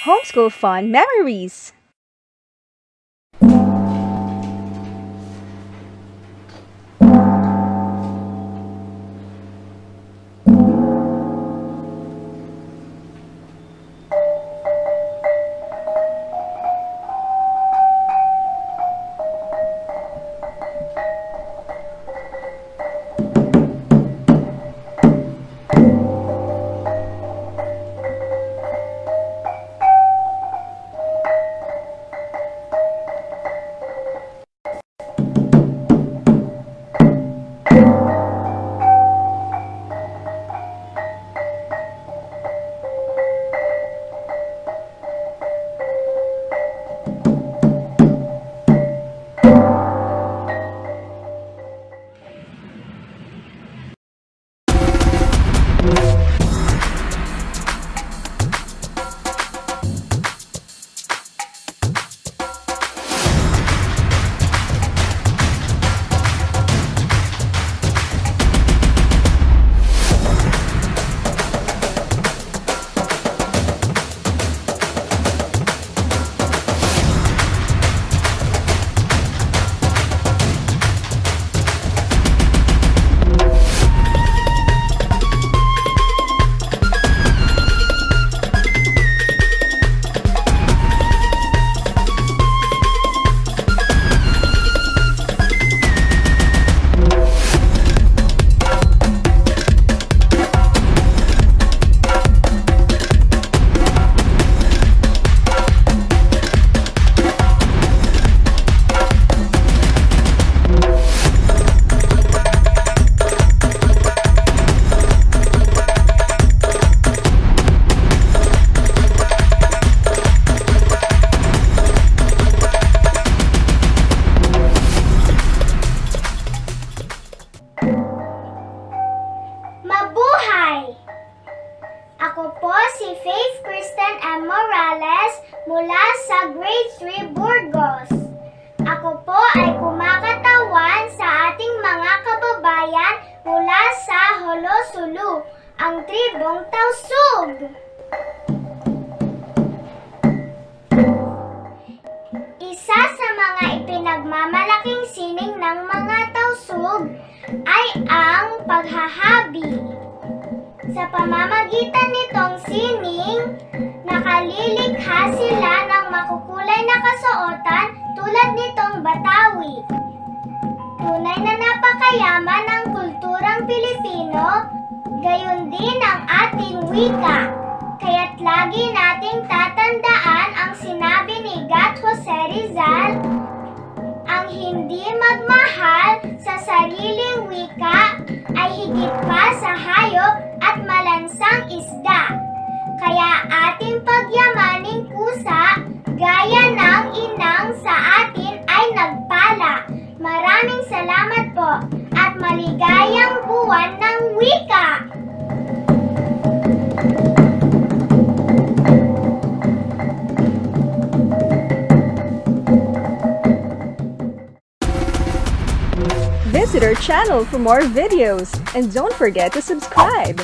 Homeschool Fun Memories. Mabuhay! Ako po si Faith Kristen M. Morales mula sa Grade 3 Burgos. Ako po ay kumakatawan sa ating mga kababayan mula sa Holosulu, ang tribong Tausug. Isa sa mga ipinagmamalaking sining ng mga Tausug ay ang paghahabi. Sa pamamagitan nitong sining, nakalilikha sila ng makukulay na kasuotan tulad nitong batawi. Tunay na napakayaman ng kulturang Pilipino, gayon din ang ating wika. Kaya't lagi nating tatandaan ang sinabi ni Gat Jose Rizal, ang hindi magmahal sa sariling wika ay higit pa sa hayop at malansang isda. Kaya ating pagyamaning pusa, gaya ng inang sa atin ay nagpala. Maraming salamat po at maligayang buwan ng wika! Visit our channel for more videos and don't forget to subscribe.